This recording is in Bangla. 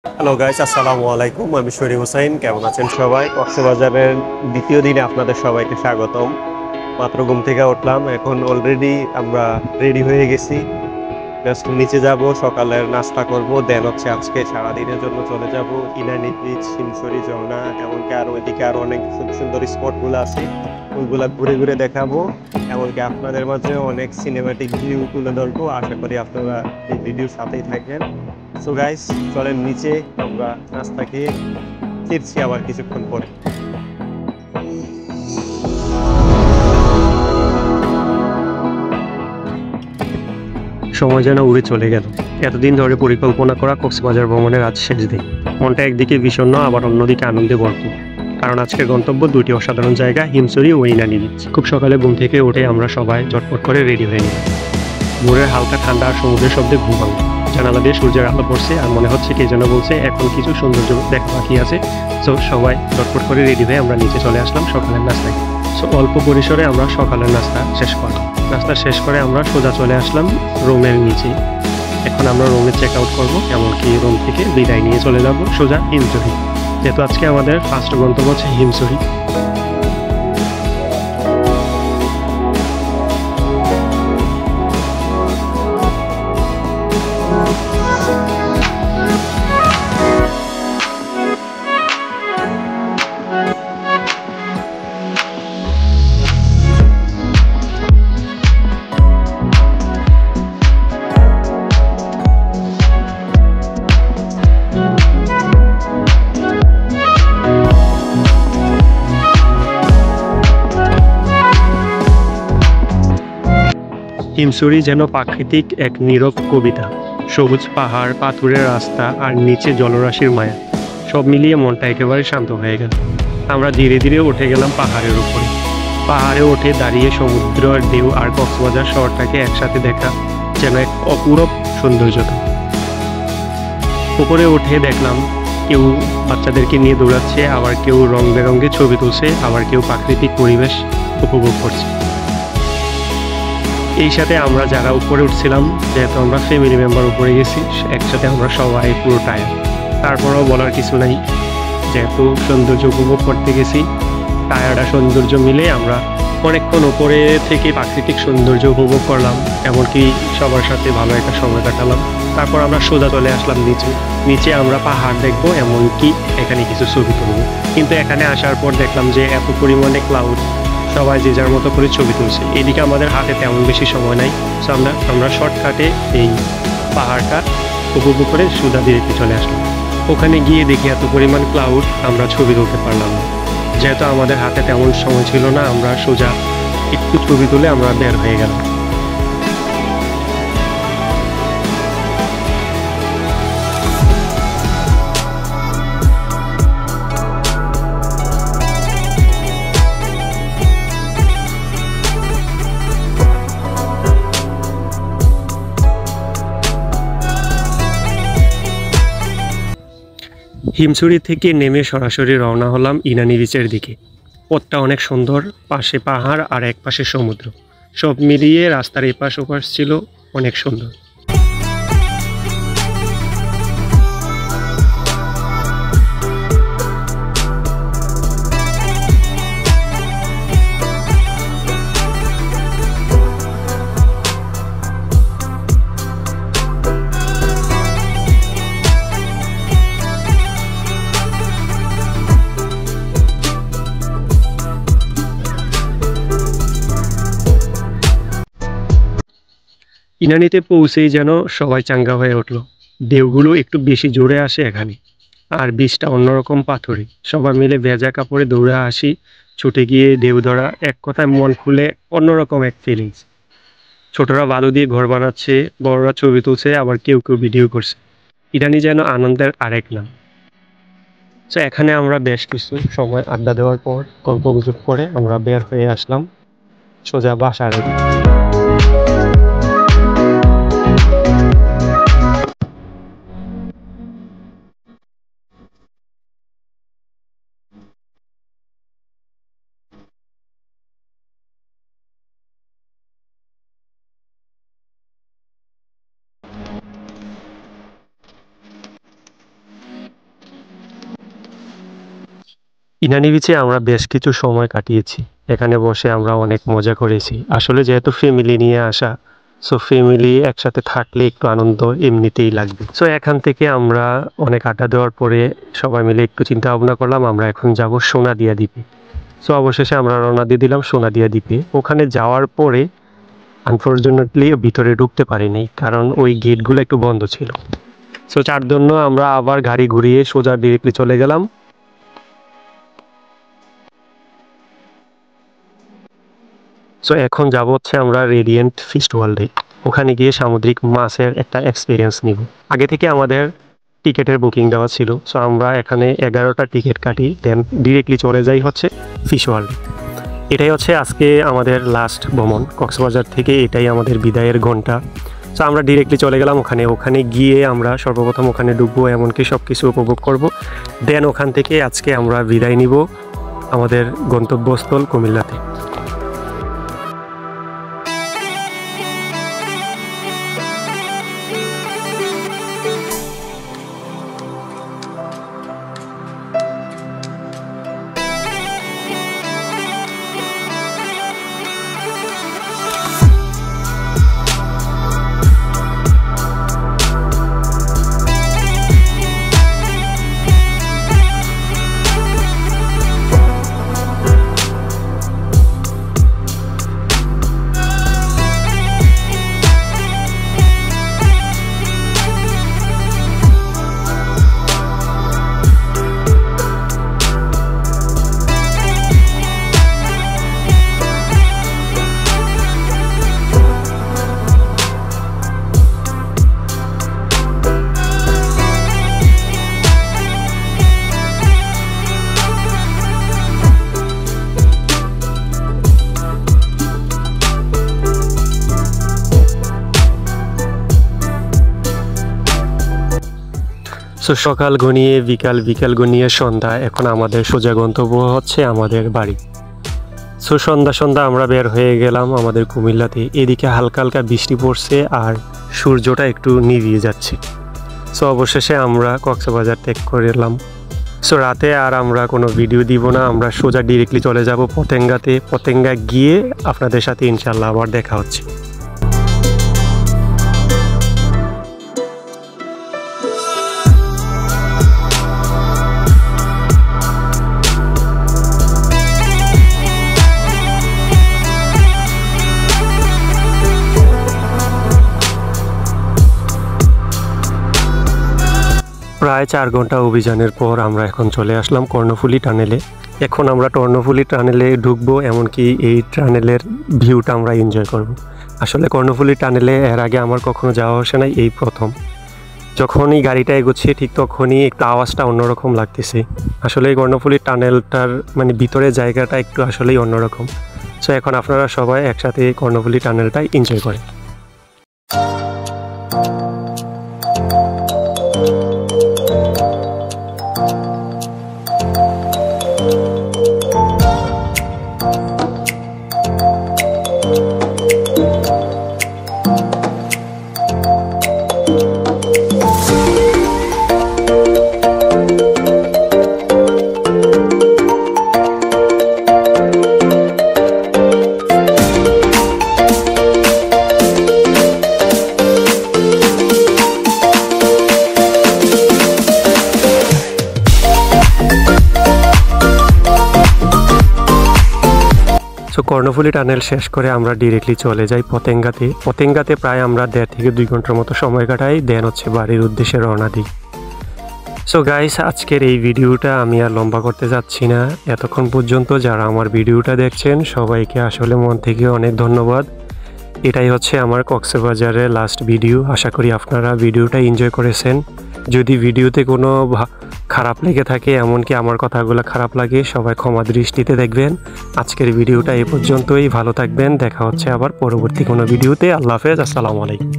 হ্যালো গাইস, আসসালামু আলাইকুম। আমি শরীফ হোসাইন। কেমন আছেন সবাই? কক্সবাজারের দ্বিতীয় দিনে আপনাদের সবাইকে স্বাগতম। মাত্র ঘুম থেকে উঠলাম, এখন অলরেডি আমরা রেডি হয়ে গেছি। জাস্ট নিচে যাব, সকালের নাস্তা করব, দেন হচ্ছে আজকে সারাদিনের জন্য চলে যাব ইনানি বিচ, শিমশরি ঝর্ণা, এমনকি আরো এদিকে আরো অনেক সুন্দর সুন্দর স্পটগুলো আছে, ওইগুলা ঘুরে ঘুরে দেখাবো। এমনকি আপনাদের মাঝে অনেক সিনেমাটিক ভিউ তুলে ধরবো। আশা করি আপনারা এই ভিডিওর সাথেই থাকবেন। সো গাইস, চলেন নিচে, আমরা নাস্তা খেয়ে ফিরছি আবার কিছুক্ষণ পরে। সময় যেন উড়ে চলে গেল। এতদিন ধরে পরিকল্পনা করা কক্সবাজার ভ্রমণের আজ শেষ দিন। মনটা একদিকে বিষণ্ণ, আবার অন্যদিকে আনন্দে ভরপুর। কারণ আজকের গন্তব্য দুটি অসাধারণ জায়গা, হিমছড়ি ও ইনানি বিচ। খুব সকালে ঘুম থেকে উঠে আমরা সবাই ঝটপট করে রেডি হয়ে নিই। ভোরের হালকা ঠান্ডা আর সমুদ্রের শব্দে ঘুম ভাঙল। জানালা দিয়ে সূর্যের আলো পড়ছে, আর মনে হচ্ছে কে যেন বলছে এখন কিছু সৌন্দর্য দেখা বাকি আছে। সো সবাই ঝটপট করে রেডি হয়ে আমরা নিচে চলে আসলাম সকালের নাস্তায়। সো অল্প পরিসরে আমরা সকালের নাস্তা শেষ করলাম। নাস্তা শেষ করে আমরা সোজা চলে আসলাম রুমের নিচে। এখন আমরা রুমে চেক আউট করবো, এমনকি রুম থেকে বিদায় নিয়ে চলে যাব সোজা হিমছড়ি, যেহেতু আজকে আমাদের ফার্স্ট গন্তব্য হচ্ছে হিমছড়ি। হিমছড়ি যেন প্রাকৃতিক এক নীরব কবিতা। সবুজ পাহাড়, পাথুরের রাস্তা আর নিচে জলরাশির মায়া, সব মিলিয়ে মনটা একেবারে শান্ত হয়ে গেল। আমরা ধীরে ধীরে উঠে গেলাম পাহাড়ের উপরে। পাহাড়ে উঠে দাঁড়িয়ে সমুদ্রের ঢেউ আর কক্সবাজার শহরটাকে একসাথে দেখা যেন এক অপূরব সৌন্দর্যতা। উপরে উঠে দেখলাম কেউ বাচ্চাদেরকে নিয়ে দৌড়াচ্ছে, আবার কেউ রং বেরঙে ছবি তুলছে, আবার কেউ প্রাকৃতিক পরিবেশ উপভোগ করছে। এই সাথে আমরা যারা উপরে উঠছিলাম, যেহেতু আমরা ফ্যামিলি মেম্বার উপরে গেছি, একসাথে আমরা সবাই পুরো টায়ার্ড। তারপরেও বলার কিছু নাই, যেহেতু সৌন্দর্য উপভোগ করতে গেছি, টায়ার্ড আর সৌন্দর্য মিলে আমরা অনেকক্ষণ উপরে থেকে প্রাকৃতিক সৌন্দর্য উপভোগ করলাম, এমনকি সবার সাথে ভালো একটা সময় কাটালাম। তারপর আমরা সোজা চলে আসলাম নিচে। নিচে আমরা পাহাড় দেখবো, এমনকি এখানে কিছু ছবি তুলবো। কিন্তু এখানে আসার পর দেখলাম যে এত পরিমাণে ক্লাউড, সবাই যে যার মতো করে ছবি তুলছে। এদিকে আমাদের হাতে তেমন বেশি সময় নাই। সো আমরা শর্টকাটে এই পাহাড়টা উপভোগ করে সোজা দিকে চলে আসলাম। ওখানে গিয়ে দেখি এত পরিমাণ ক্লাউড, আমরা ছবি তুলতে পারলাম না। যেহেতু আমাদের হাতে তেমন সময় ছিল না, আমরা সোজা একটু ছবি তুলে আমরা বের হয়ে গেলাম। হিমছড়ি থেকে নেমে সরাসরি রওনা হলাম ইনানি বিচের দিকে। পথটা অনেক সুন্দর, পাশে পাহাড় আর এক পাশে সমুদ্র, সব মিলিয়ে রাস্তার এপাশ ওপাশ ছিল অনেক সুন্দর। ইনানিতে পৌঁছেই যেন সবাই চাঙ্গা হয়ে উঠল। ঢেউগুলো একটু বেশি জোরে আসে এখানে, আর বীজটা অন্যরকম পাথরে। সবাই মিলে ভেজা কাপড়ে দৌড়ে আসি, ছুটে গিয়ে ঢেউ ধরা, এক কথায় মন খুলে অন্যরকম এক ফিলিংস। ছোটরা বালু দিয়ে ঘর বানাচ্ছে, বড়রা ছবি তুলছে, আবার কেউ কেউ ভিডিও করছে। ইরানি যেন আনন্দের আরেক নাম। তো এখানে আমরা বেশ কিছু সময় আড্ডা দেওয়ার পর, গল্প গুজব করে আমরা বের হয়ে আসলাম সোজা বাসার দিকে। ইনানি বিচে আমরা বেশ কিছু সময় কাটিয়েছি। এখানে বসে আমরা অনেক মজা করেছি। আসলে যেহেতু ফ্যামিলি নিয়ে আসা, সো ফ্যামিলি একসাথে থাকলে একটু আনন্দ এমনিতেই লাগবে। সো এখান থেকে আমরা অনেক আড্ডা দেওয়ার পরে সবাই মিলে একটু চিন্তা ভাবনা করলাম আমরা এখন যাব সোনাদিয়া দ্বীপে। সো অবশেষে আমরা রওনা দিয়ে দিলাম সোনাদিয়া দ্বীপে। ওখানে যাওয়ার পরে আনফর্চুনেটলি ভিতরে ঢুকতে পারিনি, কারণ ওই গেটগুলো একটু বন্ধ ছিল। সো যার জন্য আমরা আবার গাড়ি ঘুরিয়ে সোজা ডিরেক্টলি চলে গেলাম। সো এখন যাব হচ্ছে আমরা রেডিয়েন্ট ফিস্ট ওয়ার্ল্ডে। ওখানে গিয়ে সামুদ্রিক মাছের একটা এক্সপিরিয়েন্স নিব। আগে থেকে আমাদের টিকিটের বুকিং দেওয়া ছিল। সো আমরা এখানে 11টা টিকিট কাটি, দেন ডিরেক্টলি চলে যাই হচ্ছে ফিশ ওয়ার্ল্ড। এটাই হচ্ছে আজকে আমাদের লাস্ট ভ্রমণ কক্সবাজার থেকে, এটাই আমাদের বিদায়ের ঘন্টা। সো আমরা ডিরেক্টলি চলে গেলাম ওখানে গিয়ে আমরা সর্বপ্রথম ওখানে ঢুকবো, এমনকি সব কিছু উপভোগ করব। দেন ওখান থেকে আজকে আমরা বিদায় নিব আমাদের গন্তব্যস্থল কুমিল্লাতে। সো সকাল ঘনিয়ে বিকাল ঘনিয়ে সন্ধ্যা, এখন আমাদের সোজা গন্তব্য হচ্ছে আমাদের বাড়ি। সো সন্ধ্যা আমরা বের হয়ে গেলাম আমাদের কুমিল্লাতে। এদিকে হালকা হালকা বৃষ্টি পড়ছে আর সূর্যটা একটু নিভিয়ে যাচ্ছে। সো অবশেষে আমরা কক্সবাজার ত্যাগ করলাম। সো রাতে আর আমরা কোনো ভিডিও দিব না, আমরা সোজা ডিরেক্টলি চলে যাব পতেঙ্গাতে। পতেঙ্গা গিয়ে আপনাদের সাথে ইনশাল্লাহ আবার দেখা হচ্ছে। প্রায় 4 ঘন্টা অভিযানের পর আমরা এখন চলে আসলাম কর্ণফুলী টানেলে। এখন আমরা কর্ণফুলী টানেলে ঢুকবো, এমনকি এই টানেলের ভিউটা আমরা এনজয় করব। আসলে কর্ণফুলী টানেলে এর আগে আমার কখনো যাওয়া হচ্ছে না, এই প্রথম। যখনই গাড়িটা এগোচ্ছে ঠিক তখনই একটু আওয়াজটা অন্যরকম লাগতেছে। আসলে এই কর্ণফুলী টানেলটার মানে ভিতরের জায়গাটা একটু আসলেই অন্যরকম। সো এখন আপনারা সবাই একসাথে কর্ণফুলী টানেলটা এনজয় করেন। কর্ণফুলী টানেল শেষ করে আমরা ডিরেক্টলি চলে যাই পতেঙ্গাতে। পতেঙ্গাতে প্রায় আমরা 1.5 থেকে 2 ঘন্টার মতো সময় কাটাই, দেন হচ্ছে বাড়ির উদ্দেশ্যে রওনা দিই। সো গাইস, আজকের এই ভিডিওটা আমি আর লম্বা করতে যাচ্ছি না। এতক্ষণ পর্যন্ত যারা আমার ভিডিওটা দেখছেন সবাইকে আসলে মন থেকে অনেক ধন্যবাদ। এটাই হচ্ছে আমার কক্সবাজারের লাস্ট ভিডিও। আশা করি আপনারা ভিডিওটা এনজয় করেছেন। যদি ভিডিওতে কোনো খারাপ লেগে থাকে, এমনকি আমার কথাগুলো খারাপ লাগে, সবাই ক্ষমা দৃষ্টিতে দেখবেন। আজকের ভিডিওটা এই পর্যন্তই। ভালো থাকবেন, দেখা হচ্ছে আবার পরবর্তী কোনো ভিডিওতে। আল্লাহ হাফেজ, আসসালামু আলাইকুম।